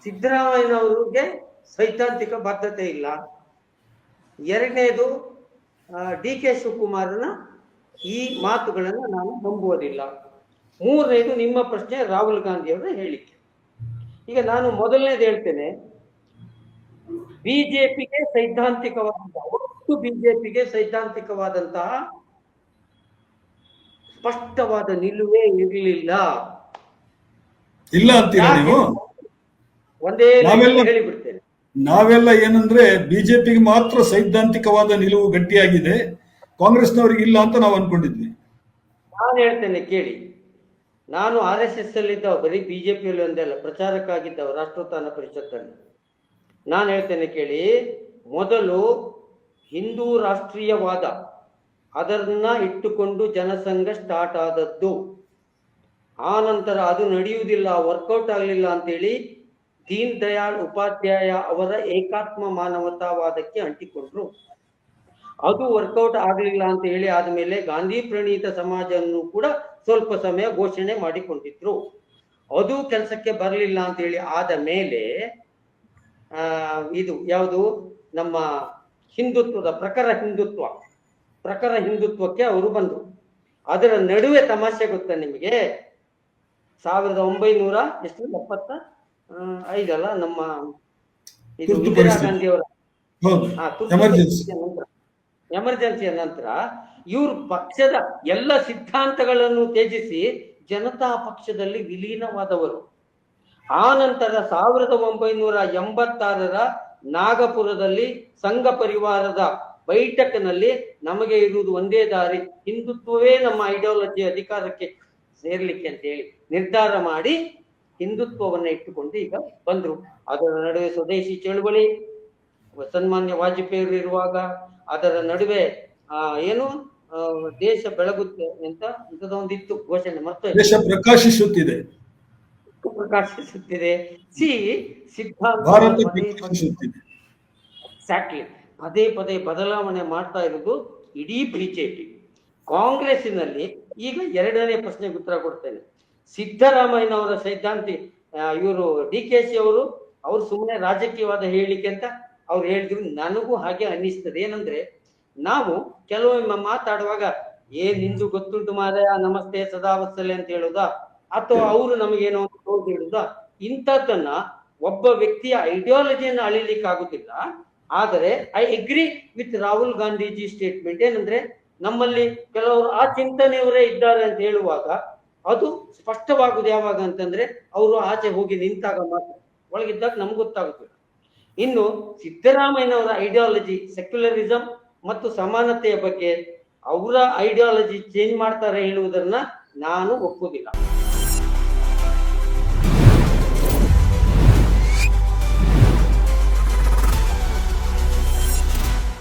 ಸಿದ್ದರಾಮಯ್ಯನವ್ರಿಗೆ ಸೈದ್ಧಾಂತಿಕ ಬದ್ಧತೆ ಇಲ್ಲ. ಎರಡನೇದು, ಡಿ ಕೆ ಶಿವಕುಮಾರನ ಈ ಮಾತುಗಳನ್ನು ನಾನು ನಂಬುವುದಿಲ್ಲ. ಮೂರನೇದು, ನಿಮ್ಮ ಪ್ರಶ್ನೆ ರಾಹುಲ್ ಗಾಂಧಿ ಅವರ ಹೇಳಿಕೆ. ಈಗ ನಾನು ಮೊದಲನೇದು ಹೇಳ್ತೇನೆ, ಬಿಜೆಪಿಗೆ ಸೈದ್ಧಾಂತಿಕವಾದಂತಹ ಒಟ್ಟು ಬಿಜೆಪಿಗೆ ಸೈದ್ಧಾಂತಿಕವಾದಂತಹ ಸ್ಪಷ್ಟವಾದ ನಿಲುವೇ ಇರಲಿಲ್ಲ. ಇಲ್ಲ ಅಂತೀರಾ ನೀವು? ಒಂದೇ ಹೇಳಿಬಿಡ್ತೇನೆ, ನಾವೆಲ್ಲ ಏನಂದ್ರೆ ಬಿಜೆಪಿಗೆ ಮಾತ್ರ ಸೈದ್ಧಾಂತಿಕವಾದ ನಿಲುವು ಗಟ್ಟಿಯಾಗಿದೆ, ಕಾಂಗ್ರೆಸ್ನವರಿಗೆ ಇಲ್ಲ ಅಂತ ನಾವು ಅನ್ಕೊಂಡಿದ್ವಿ. ನಾನು ಹೇಳ್ತೇನೆ ಕೇಳಿ. ನಾನು RSS ಅಲ್ಲಿದ್ದವ, ಬರೀ ಬಿಜೆಪಿಯಲ್ಲಿ ಒಂದೇ ಅಲ್ಲ, ಪ್ರಚಾರಕ್ಕಾಗಿದ್ದವ ರಾಷ್ಟ್ರೋತ್ಥಾನ ಪರಿಷತ್ತಲ್ಲಿ. ನಾನು ಹೇಳ್ತೇನೆ ಕೇಳಿ. ಮೊದಲು ಹಿಂದೂ ರಾಷ್ಟ್ರೀಯವಾದ ಅದನ್ನ ಇಟ್ಟುಕೊಂಡು ಜನಸಂಘ ಸ್ಟಾರ್ಟ್ ಆದದ್ದು. ಆ ನಂತರ ಅದು ನಡೆಯುವುದಿಲ್ಲ, ವರ್ಕೌಟ್ ಆಗಲಿಲ್ಲ ಅಂತೇಳಿ ದೀನ್ ದಯಾಳ್ ಉಪಾಧ್ಯಾಯ ಅವರ ಏಕಾತ್ಮ ಮಾನವತಾವಾದಕ್ಕೆ ಅಂಟಿಕೊಂಡ್ರು. ಅದು ವರ್ಕೌಟ್ ಆಗಲಿಲ್ಲ ಅಂತ ಹೇಳಿ ಆದ್ಮೇಲೆ ಗಾಂಧಿ ಪ್ರಣೀತ ಸಮಾಜವನ್ನು ಕೂಡ ಸ್ವಲ್ಪ ಸಮಯ ಘೋಷಣೆ ಮಾಡಿಕೊಂಡಿದ್ರು. ಅದು ಕೆಲಸಕ್ಕೆ ಬರಲಿಲ್ಲ ಅಂತ ಹೇಳಿ ಆದ ಮೇಲೆ ಇದು ಯಾವುದು, ನಮ್ಮ ಹಿಂದುತ್ವದ ಪ್ರಖರ ಹಿಂದುತ್ವಕ್ಕೆ ಅವರು ಬಂದರು. ಅದರ ನಡುವೆ ತಮಾಷೆ ಗೊತ್ತಾ ನಿಮಗೆ, 1975 ನಮ್ಮ ಇದು ಇಂದಿರಾ ಗಾಂಧಿ ಅವರ ಎಮರ್ಜೆನ್ಸಿಯ ನಂತರ ಇವ್ರ ಪಕ್ಷದ ಎಲ್ಲ ಸಿದ್ಧಾಂತಗಳನ್ನು ತ್ಯಜಿಸಿ ಜನತಾ ಪಕ್ಷದಲ್ಲಿ ವಿಲೀನವಾದವರು. ಆ ನಂತರ 1986 ನಾಗಪುರದಲ್ಲಿ ಸಂಘ ಪರಿವಾರದ ಬೈಠಕ್ನಲ್ಲಿ ನಮಗೆ ಇರುವುದು ಒಂದೇ ದಾರಿ, ಹಿಂದುತ್ವವೇ ನಮ್ಮ ಐಡಿಯಾಲಜಿ ಅಧಿಕಾರಕ್ಕೆ ಸೇರ್ಲಿಕ್ಕೆ ಅಂತ ಹೇಳಿ ನಿರ್ಧಾರ ಮಾಡಿ ಹಿಂದುತ್ವವನ್ನ ಇಟ್ಟುಕೊಂಡು ಈಗ ಬಂದ್ರು. ಅದರ ನಡುವೆ ಸ್ವದೇಶಿ ಚಳುವಳಿ, ಸನ್ಮಾನ್ಯ ವಾಜಪೇಯಿ ಇರುವಾಗ ಅದರ ನಡುವೆ ಏನು ದೇಶ ಬೆಳಗುತ್ತೆ ಅಂತ ಇಂಥದೊಂದಿತ್ತು ಘೋಷಣೆ, ಮತ್ತೆ ದೇಶ ಪ್ರಕಾಶಿಸುತ್ತಿದೆ. ಸಿದ್ಧಾಂತ ಎಕ್ಸಾಕ್ಟ್ಲಿ ಪದೇ ಪದೇ ಬದಲಾವಣೆ ಮಾಡ್ತಾ ಇರೋದು ಇಡೀ ಬಿಜೆಪಿ. ಕಾಂಗ್ರೆಸ್ಸಿನಲ್ಲಿ ಈಗ ಎರಡನೇ ಪ್ರಶ್ನೆಗೆ ಉತ್ತರ ಕೊಡ್ತೇನೆ. ಸಿದ್ದರಾಮಯ್ಯನವರ ಸೈದ್ಧಾಂತಿ ಇವರು DKC ಅವರು ಸುಮ್ಮನೆ ರಾಜಕೀಯವಾದ ಹೇಳಿಕೆ ಅಂತ ಅವ್ರು ಹೇಳಿದ್ರು. ನನಗೂ ಹಾಗೆ ಅನ್ನಿಸ್ತದೆ. ಏನಂದ್ರೆ, ನಾವು ಕೆಲವೊಮ್ಮೆ ಮಾತಾಡುವಾಗ ನಿಂದು ಗೊತ್ತುಂಟು ಮಾರಾಯ, ನಮಸ್ತೆ ಸದಾವತ್ಸಲೆ ಅಂತ ಹೇಳುದಾ, ಅಥವಾ ಅವರು ನಮಗೇನೋ ತೋರ್ದು ಹೇಳುದಾ, ಇಂಥದ್ದನ್ನ ಒಬ್ಬ ವ್ಯಕ್ತಿಯ ಐಡಿಯಾಲಜಿಯನ್ನು ಅಳಿಲಿಕ್ಕೆ ಆಗುತ್ತಿಲ್ಲ. ಆದರೆ I agree with Rahul Gandhiji statement. ಏನಂದ್ರೆ, ನಮ್ಮಲ್ಲಿ ಕೆಲವರು ಆ ಚಿಂತನೆಯವರೇ ಇದ್ದಾರೆ ಅಂತ ಹೇಳುವಾಗ ಅದು ಸ್ಪಷ್ಟವಾಗುದು ಯಾವಾಗ ಅಂತಂದ್ರೆ ಅವರು ಆಚೆ ಹೋಗಿ ನಿಂತಾಗ ಮಾತ್ರ, ಒಳಗಿದ್ದಾಗ ನಮ್ಗೆ ಗೊತ್ತಾಗುತ್ತಿಲ್ಲ. ಇನ್ನು ಸಿದ್ದರಾಮಯ್ಯನವರ ಐಡಿಯಾಲಜಿ ಸೆಕ್ಯುಲರಿಸಂ ಮತ್ತು ಸಮಾನತೆಯ ಬಗ್ಗೆ ಅವರ ಐಡಿಯಾಲಜಿ ಚೇಂಜ್ ಮಾಡ್ತಾರೆ ಹೇಳುವುದನ್ನ ನಾನು ಒಪ್ಪುವುದಿಲ್ಲ.